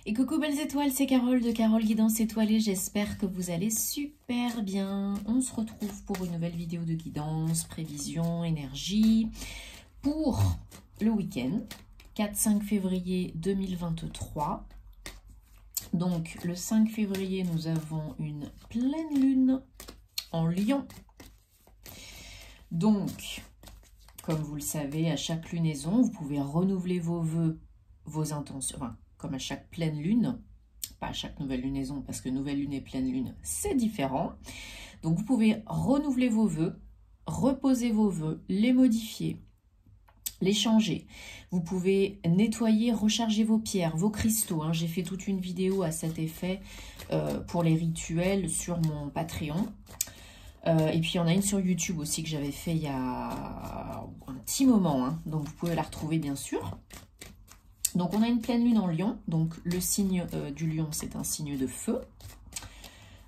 Et coucou belles étoiles, c'est Carole de Carole Guidance Étoilée, j'espère que vous allez super bien. On se retrouve pour une nouvelle vidéo de guidance, prévision, énergie, pour le week-end, 4-5 février 2023. Donc le 5 février, nous avons une pleine lune en Lion. Donc, comme vous le savez, à chaque lunaison, vous pouvez renouveler vos vœux, vos intentions, enfin, comme à chaque pleine lune, pas à chaque nouvelle lunaison, parce que nouvelle lune et pleine lune, c'est différent. Donc, vous pouvez renouveler vos vœux, reposer vos vœux, les modifier, les changer. Vous pouvez nettoyer, recharger vos pierres, vos cristaux. Hein. J'ai fait toute une vidéo à cet effet pour les rituels sur mon Patreon. Et puis, il y en a une sur YouTube aussi que j'avais fait il y a un petit moment. Hein. Donc, vous pouvez la retrouver, bien sûr. Donc, on a une pleine lune en Lion. Donc, le signe du Lion, c'est un signe de feu.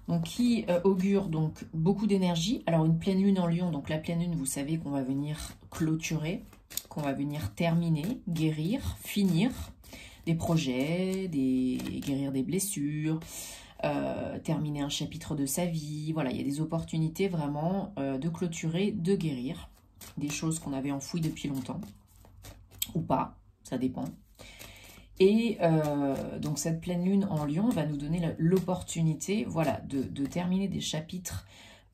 Donc, qui augure donc beaucoup d'énergie. Alors, une pleine lune en Lion. Donc, la pleine lune, vous savez qu'on va venir clôturer, qu'on va venir terminer, guérir, finir des projets, guérir des blessures, terminer un chapitre de sa vie. Voilà, il y a des opportunités vraiment de clôturer, de guérir. Des choses qu'on avait enfouies depuis longtemps. Ou pas, ça dépend. Et donc cette pleine lune en Lion va nous donner l'opportunité, voilà, de terminer des chapitres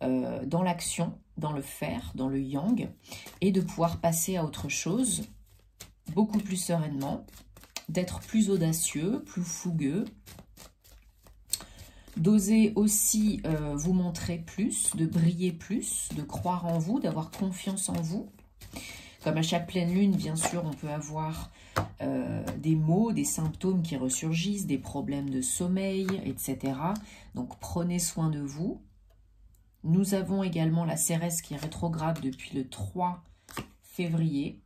dans l'action, dans le faire, dans le yang, et de pouvoir passer à autre chose beaucoup plus sereinement, d'être plus audacieux, plus fougueux, d'oser aussi vous montrer plus, de briller plus, de croire en vous, d'avoir confiance en vous. Comme à chaque pleine lune, bien sûr, on peut avoir des maux, des symptômes qui ressurgissent, des problèmes de sommeil, etc. Donc, prenez soin de vous. Nous avons également la Cérès qui est rétrograde depuis le 3 février.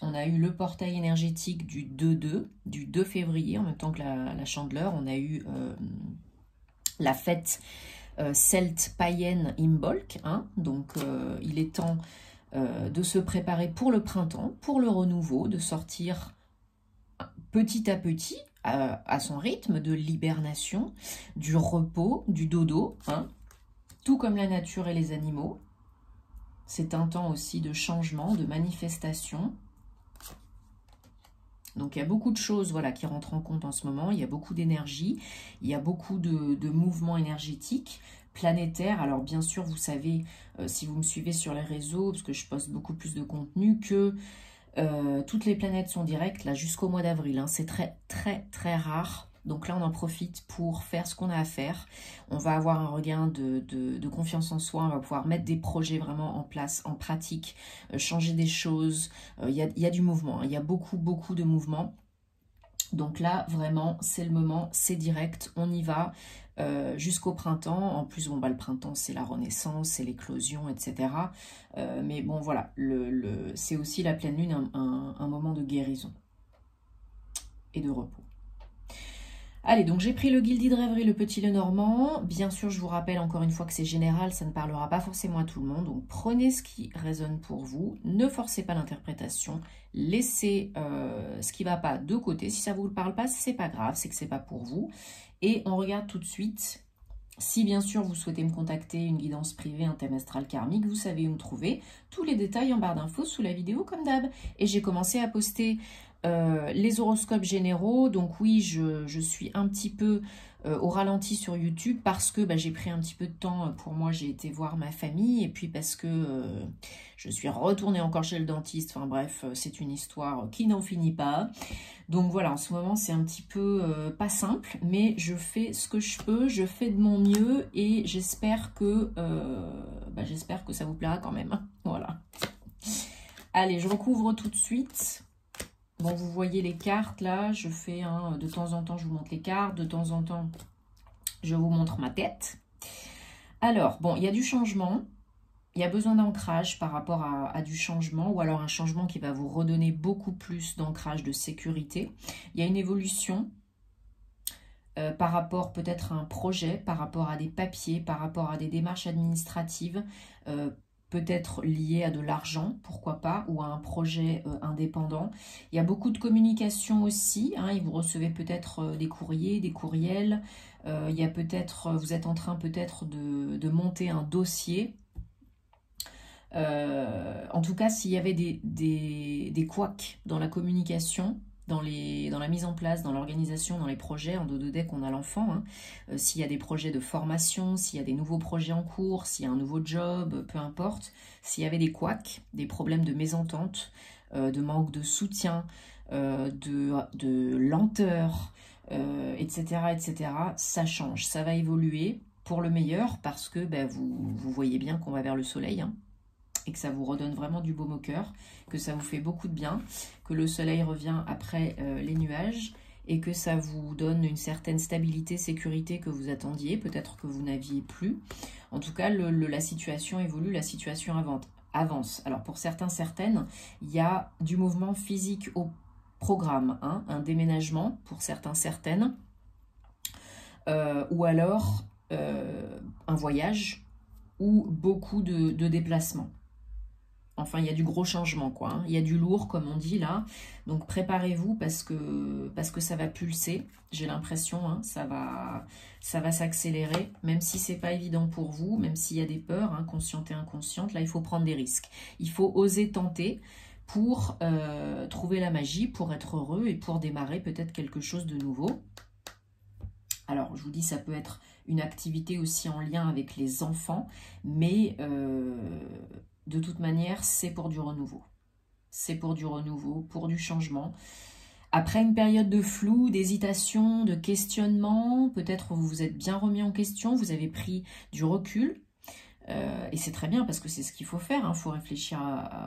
On a eu le portail énergétique du 2-2, du 2 février, en même temps que la Chandeleur. On a eu la fête celte païenne Imbolc. Hein, donc, il est temps de se préparer pour le printemps, pour le renouveau, de sortir petit à petit, à son rythme, de l'hibernation, du repos, du dodo, hein, tout comme la nature et les animaux. C'est un temps aussi de changement, de manifestation. Donc il y a beaucoup de choses, voilà, qui rentrent en compte en ce moment. Il y a beaucoup d'énergie, il y a beaucoup de mouvements énergétiques planétaires. Alors bien sûr, vous savez, si vous me suivez sur les réseaux, parce que je poste beaucoup plus de contenu, que toutes les planètes sont directes là jusqu'au mois d'avril. Hein. C'est très très très rare. Donc là, on en profite pour faire ce qu'on a à faire. On va avoir un regain de confiance en soi. On va pouvoir mettre des projets vraiment en place, en pratique, changer des choses. Il y a du mouvement. Hein. Il y a beaucoup, beaucoup de mouvement. Donc là, vraiment, c'est le moment, c'est direct. On y va jusqu'au printemps. En plus, bon, bah, le printemps, c'est la renaissance, c'est l'éclosion, etc. Mais bon, voilà, c'est aussi la pleine lune, un moment de guérison et de repos. Allez, donc j'ai pris le Guildi de rêverie, le petit Lenormand. Bien sûr, je vous rappelle encore une fois que c'est général, ça ne parlera pas forcément à tout le monde. Donc prenez ce qui résonne pour vous, ne forcez pas l'interprétation, laissez ce qui ne va pas de côté. Si ça ne vous parle pas, c'est pas grave, c'est que c'est pas pour vous. Et on regarde tout de suite. Si bien sûr vous souhaitez me contacter, une guidance privée, un thème astral karmique, vous savez où me trouver. Tous les détails en barre d'infos sous la vidéo comme d'hab. Et j'ai commencé à poster les horoscopes généraux. Donc oui, je suis un petit peu au ralenti sur YouTube parce que j'ai pris un petit peu de temps pour moi. J'ai été voir ma famille et puis parce que je suis retournée encore chez le dentiste. Enfin bref, c'est une histoire qui n'en finit pas. Donc voilà, en ce moment, c'est un petit peu pas simple, mais je fais ce que je peux, je fais de mon mieux et j'espère que ça vous plaira quand même. Voilà. Allez, je recouvre tout de suite. Bon, vous voyez les cartes, là, je fais, de temps en temps, je vous montre les cartes, de temps en temps, je vous montre ma tête. Alors, bon, il y a du changement. Il y a besoin d'ancrage par rapport à du changement ou alors un changement qui va vous redonner beaucoup plus d'ancrage, de sécurité. Il y a une évolution par rapport peut-être à un projet, par rapport à des papiers, par rapport à des démarches administratives, peut-être lié à de l'argent, pourquoi pas, ou à un projet indépendant. Il y a beaucoup de communication aussi, hein, et vous recevez peut-être des courriers, des courriels. Il y a peut-être, vous êtes en train peut-être de monter un dossier. En tout cas, s'il y avait des couacs dans la communication, dans la mise en place, dans l'organisation, dans les projets, en dos de deck, on a l'enfant. Hein. S'il y a des projets de formation, s'il y a des nouveaux projets en cours, s'il y a un nouveau job, peu importe. S'il y avait des couacs, des problèmes de mésentente, de manque de soutien, de lenteur, etc., etc., ça change, ça va évoluer pour le meilleur parce que ben, vous voyez bien qu'on va vers le soleil, hein, et que ça vous redonne vraiment du baume au cœur, que ça vous fait beaucoup de bien, que le soleil revient après les nuages et que ça vous donne une certaine stabilité, sécurité que vous attendiez, peut-être que vous n'aviez plus. En tout cas, la situation évolue, la situation avance. Alors pour certains, certaines, il y a du mouvement physique au programme, hein, un déménagement pour certains, certaines, ou alors un voyage ou beaucoup de déplacements. Enfin, il y a du gros changement, quoi. Hein. Il y a du lourd, comme on dit, là. Donc, préparez-vous parce que ça va pulser. J'ai l'impression, hein, ça va s'accélérer. Même si c'est pas évident pour vous, même s'il y a des peurs, hein, conscientes et inconscientes, là, il faut prendre des risques. Il faut oser tenter pour trouver la magie, pour être heureux et pour démarrer peut-être quelque chose de nouveau. Alors, je vous dis, ça peut être une activité aussi en lien avec les enfants, mais de toute manière, c'est pour du renouveau. C'est pour du renouveau, pour du changement. Après une période de flou, d'hésitation, de questionnement, peut-être vous vous êtes bien remis en question, vous avez pris du recul. Et c'est très bien parce que c'est ce qu'il faut faire. Il faut réfléchir,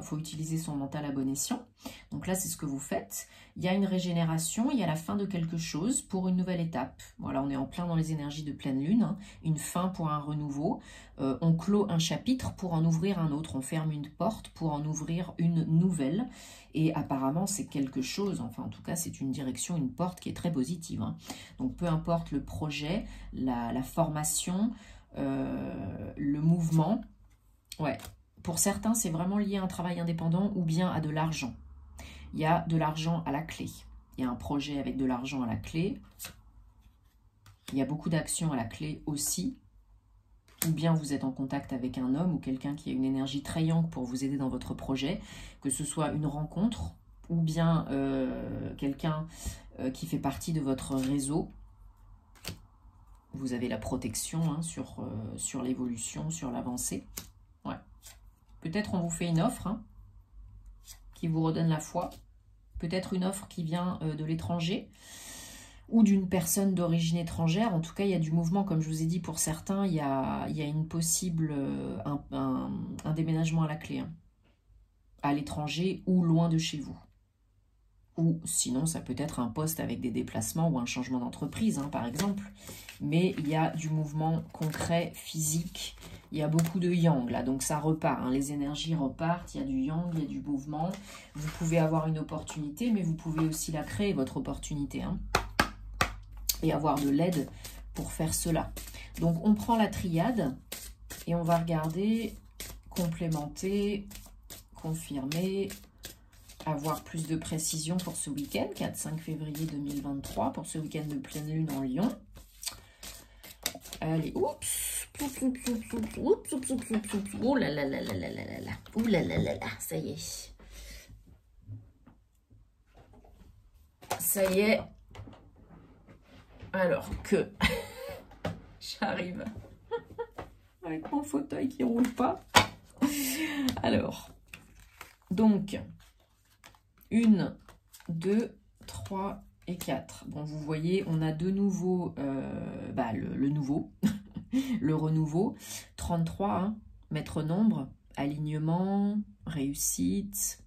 faut utiliser son mental à bon escient. Donc là, c'est ce que vous faites. Il y a une régénération, il y a la fin de quelque chose pour une nouvelle étape. Voilà, on est en plein dans les énergies de pleine lune. Hein. Une fin pour un renouveau. On clôt un chapitre pour en ouvrir un autre. On ferme une porte pour en ouvrir une nouvelle. Et apparemment, c'est quelque chose, enfin en tout cas, c'est une direction, une porte qui est très positive. Hein. Donc peu importe le projet, la formation, le mouvement, ouais. Pour certains, c'est vraiment lié à un travail indépendant ou bien à de l'argent. Il y a de l'argent à la clé. Il y a un projet avec de l'argent à la clé. Il y a beaucoup d'actions à la clé aussi. Ou bien vous êtes en contact avec un homme ou quelqu'un qui a une énergie très yang pour vous aider dans votre projet, que ce soit une rencontre ou bien quelqu'un qui fait partie de votre réseau. Vous avez la protection, hein, sur l'évolution, sur l'avancée. Ouais. Peut-être on vous fait une offre, hein, qui vous redonne la foi. Peut-être une offre qui vient de l'étranger ou d'une personne d'origine étrangère. En tout cas, il y a du mouvement, comme je vous ai dit, pour certains, il y a une possible, un déménagement à la clé, hein, à l'étranger ou loin de chez vous. Ou sinon, ça peut être un poste avec des déplacements ou un changement d'entreprise, hein, par exemple. Mais il y a du mouvement concret, physique. Il y a beaucoup de yang, là. Donc, ça repart. Hein, les énergies repartent. Il y a du yang, il y a du mouvement. Vous pouvez avoir une opportunité, mais vous pouvez aussi la créer, votre opportunité. Hein, et avoir de l'aide pour faire cela. Donc, on prend la triade et on va regarder, complémenter, confirmer, avoir plus de précision pour ce week-end, 4-5 février 2023, pour ce week-end de pleine lune en Lion. Allez, oups, ouh là là là là là là là, ouh là là là là, ça y est. Ça y est. Alors que j'arrive avec mon fauteuil qui ne roule pas. Alors, donc, 1, 2, 3 et 4. Bon, vous voyez, on a de nouveau le nouveau, le renouveau. 33, hein, maître nombre, alignement, réussite.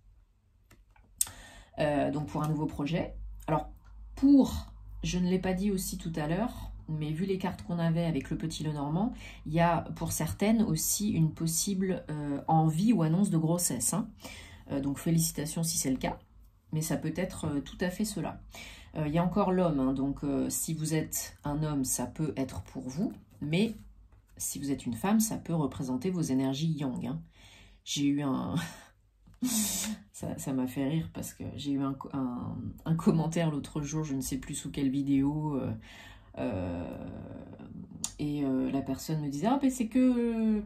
Donc, pour un nouveau projet. Alors, je ne l'ai pas dit aussi tout à l'heure, mais vu les cartes qu'on avait avec le petit Lenormand, il y a pour certaines aussi une possible envie ou annonce de grossesse. Hein. Donc, félicitations si c'est le cas. Mais ça peut être tout à fait cela. Il y a encore l'homme, hein, donc si vous êtes un homme, ça peut être pour vous, mais si vous êtes une femme, ça peut représenter vos énergies yang. Hein. j'ai eu un... ça m'a fait rire parce que j'ai eu un commentaire l'autre jour, je ne sais plus sous quelle vidéo, la personne me disait « Ah, ben c'est que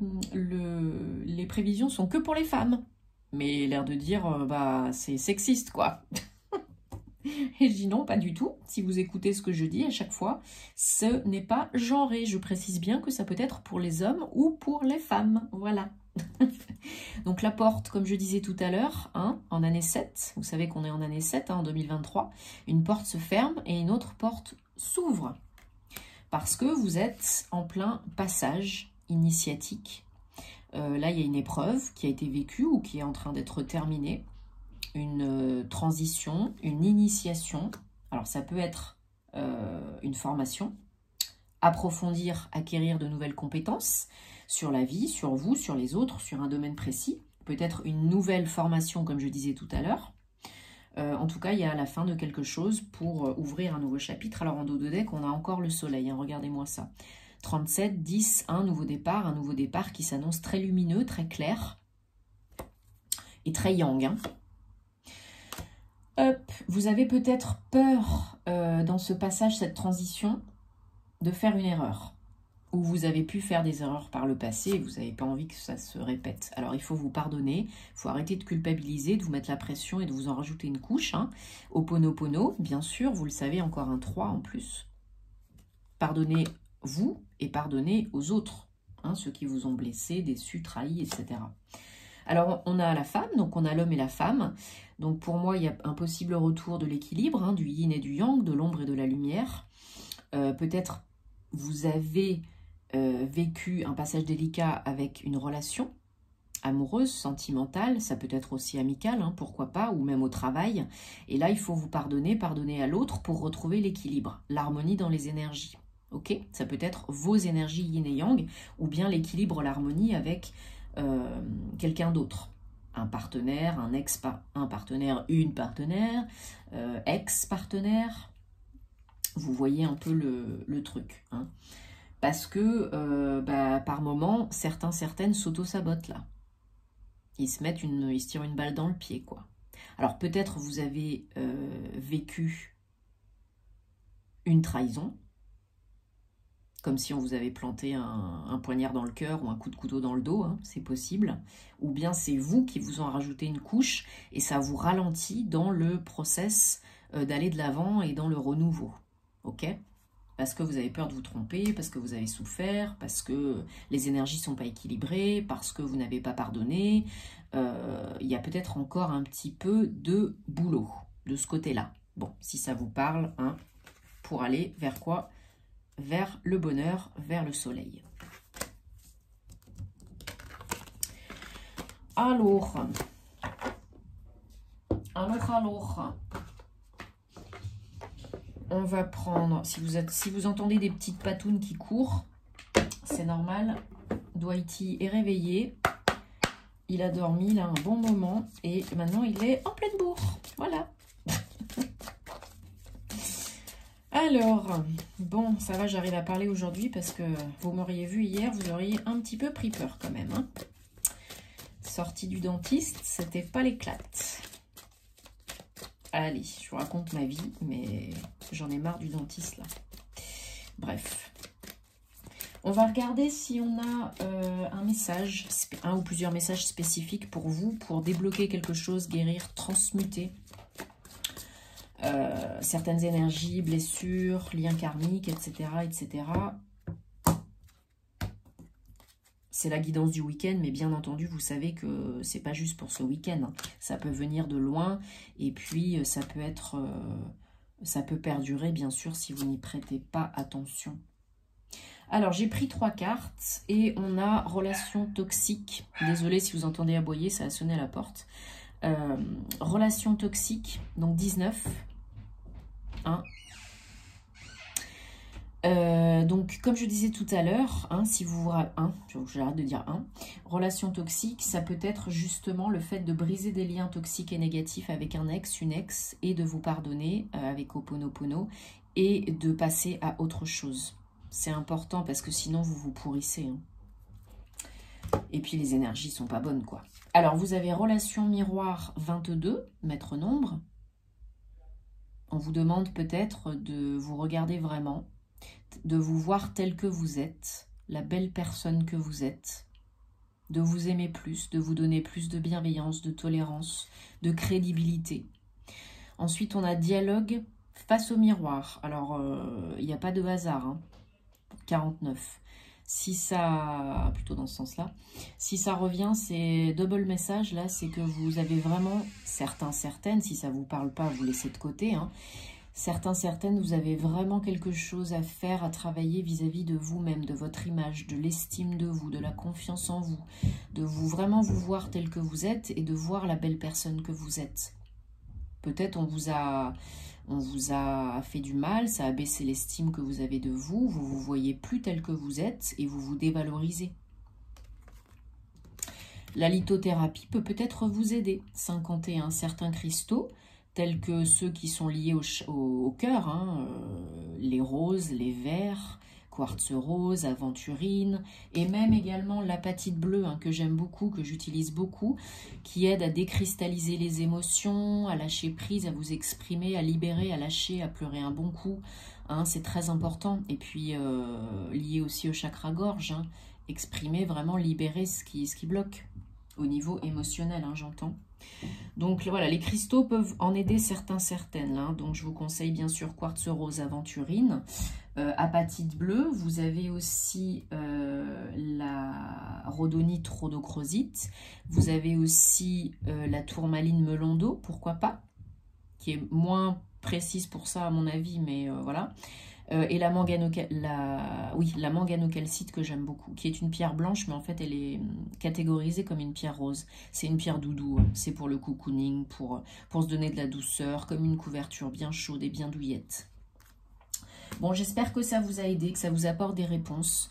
les prévisions sont que pour les femmes ». Mais l'air de dire bah c'est sexiste, quoi. Et je dis non, pas du tout. Si vous écoutez ce que je dis à chaque fois, ce n'est pas genré. Je précise bien que ça peut être pour les hommes ou pour les femmes. Voilà. Donc la porte, comme je disais tout à l'heure, hein, en année 7, vous savez qu'on est en année 7, hein, en 2023, une porte se ferme et une autre porte s'ouvre. Parce que vous êtes en plein passage initiatique. Là, il y a une épreuve qui a été vécue ou qui est en train d'être terminée. Une transition, une initiation. Alors, ça peut être une formation, approfondir, acquérir de nouvelles compétences sur la vie, sur vous, sur les autres, sur un domaine précis. Peut-être une nouvelle formation, comme je disais tout à l'heure. En tout cas, il y a la fin de quelque chose pour ouvrir un nouveau chapitre. Alors, en dos de deck, on a encore le soleil. Hein, regardez-moi ça. 37, 10, un nouveau départ qui s'annonce très lumineux, très clair et très yang. Hein. Hop, vous avez peut-être peur dans ce passage, cette transition, de faire une erreur. Ou vous avez pu faire des erreurs par le passé et vous n'avez pas envie que ça se répète. Alors il faut vous pardonner, il faut arrêter de culpabiliser, de vous mettre la pression et de vous en rajouter une couche. Hein. Ho'oponopono, bien sûr, vous le savez, encore un 3 en plus. Pardonnez-vous et pardonnez aux autres, hein, ceux qui vous ont blessé, déçus, trahis, etc. Alors on a la femme, donc on a l'homme et la femme. Donc pour moi, il y a un possible retour de l'équilibre, hein, du yin et du yang, de l'ombre et de la lumière. Peut-être vous avez vécu un passage délicat avec une relation amoureuse, sentimentale, ça peut être aussi amical, hein, pourquoi pas, ou même au travail. Et là, il faut vous pardonner à l'autre pour retrouver l'équilibre, l'harmonie dans les énergies. Ok, ça peut être vos énergies yin et yang, ou bien l'équilibre, l'harmonie avec quelqu'un d'autre. Un partenaire, un partenaire, une partenaire, ex-partenaire. Vous voyez un peu le truc. Hein. Parce que par moment, certaines s'auto-sabotent là. Ils se tirent une balle dans le pied, quoi. Alors peut-être vous avez vécu une trahison, comme si on vous avait planté un poignard dans le cœur ou un coup de couteau dans le dos, hein, c'est possible. Ou bien c'est vous qui vous en rajoutez une couche et ça vous ralentit dans le process d'aller de l'avant et dans le renouveau. Ok ? Parce que vous avez peur de vous tromper, parce que vous avez souffert, parce que les énergies ne sont pas équilibrées, parce que vous n'avez pas pardonné. Il y a peut-être encore un petit peu de boulot de ce côté-là. Bon, si ça vous parle, hein, pour aller vers quoi ? Vers le bonheur, vers le soleil. Alors. On va prendre, si vous entendez des petites patounes qui courent, c'est normal. Dwighty est réveillé. Il a dormi là un bon moment et maintenant il est en pleine bourre. Voilà. Alors, bon, ça va, j'arrive à parler aujourd'hui parce que vous m'auriez vu hier, vous auriez un petit peu pris peur quand même. Hein. Sortie du dentiste, c'était pas l'éclate. Allez, je vous raconte ma vie, mais j'en ai marre du dentiste là. Bref. On va regarder si on a un message, un ou plusieurs messages spécifiques pour vous, pour débloquer quelque chose, guérir, transmuter. Certaines énergies, blessures, liens karmiques, etc. etc. C'est la guidance du week-end, mais bien entendu, vous savez que c'est pas juste pour ce week-end. Hein. Ça peut venir de loin et puis ça peut perdurer, bien sûr, si vous n'y prêtez pas attention. Alors, j'ai pris 3 cartes et on a relation toxique. Désolée si vous entendez aboyer, ça a sonné à la porte. Relation toxique, donc 19. 1. Donc, comme je disais tout à l'heure, hein, si vous j'arrête de dire 1, relation toxique, ça peut être justement le fait de briser des liens toxiques et négatifs avec un ex, une ex, et de vous pardonner avec Ho'oponopono et de passer à autre chose. C'est important parce que sinon vous vous pourrissez. Hein. Et puis les énergies sont pas bonnes, quoi. Alors, vous avez relation miroir 22, maître nombre. On vous demande peut-être de vous regarder vraiment, de vous voir tel que vous êtes, la belle personne que vous êtes, de vous aimer plus, de vous donner plus de bienveillance, de tolérance, de crédibilité. Ensuite, on a dialogue face au miroir. Alors, il n'y a pas de hasard, hein. 49. Si ça, plutôt dans ce sens-là, si ça revient, c'est double message, là, c'est que vous avez vraiment, certaines, si ça ne vous parle pas, vous laissez de côté, hein, certaines, vous avez vraiment quelque chose à faire, à travailler vis-à-vis de vous-même, de votre image, de l'estime de vous, de la confiance en vous, de vous vraiment vous voir tel que vous êtes et de voir la belle personne que vous êtes. Peut-être on vous a fait du mal, ça a baissé l'estime que vous avez de vous, vous vous voyez plus tel que vous êtes et vous vous dévalorisez. La lithothérapie peut peut-être vous aider. 51, certains cristaux, tels que ceux qui sont liés au cœur, hein, les roses, les verts, quartz rose, aventurine, et même également l'apatite bleue, hein, que j'aime beaucoup, que j'utilise beaucoup, qui aide à décristalliser les émotions, à lâcher prise, à vous exprimer, à libérer, à lâcher, à pleurer un bon coup. Hein, c'est très important. Et puis, lié aussi au chakra gorge, hein, exprimer, vraiment libérer ce qui bloque, au niveau émotionnel, hein, j'entends. Donc voilà, les cristaux peuvent en aider certaines. Là, hein. Donc je vous conseille bien sûr quartz rose, aventurine, apatite bleue. Vous avez aussi la rhodonite, rhodochrosite. Vous avez aussi la tourmaline melon d'eau, pourquoi pas, qui est moins précise pour ça à mon avis, mais voilà. Et la manganocalcite que j'aime beaucoup, qui est une pierre blanche, mais en fait elle est catégorisée comme une pierre rose. C'est une pierre doudou, hein. C'est pour le cocooning, pour se donner de la douceur, comme une couverture bien chaude et bien douillette. Bon, j'espère que ça vous a aidé, que ça vous apporte des réponses.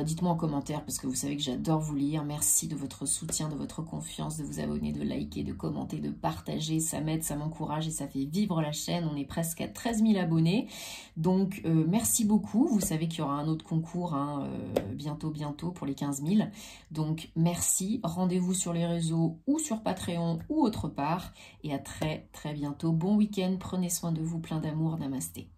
Dites-moi en commentaire, parce que vous savez que j'adore vous lire. Merci de votre soutien, de votre confiance, de vous abonner, de liker, de commenter, de partager. Ça m'aide, ça m'encourage et ça fait vivre la chaîne. On est presque à 13 000 abonnés. Donc, merci beaucoup. Vous savez qu'il y aura un autre concours, hein, bientôt pour les 15 000. Donc, merci. Rendez-vous sur les réseaux ou sur Patreon ou autre part. Et à très bientôt. Bon week-end. Prenez soin de vous. Plein d'amour. Namasté.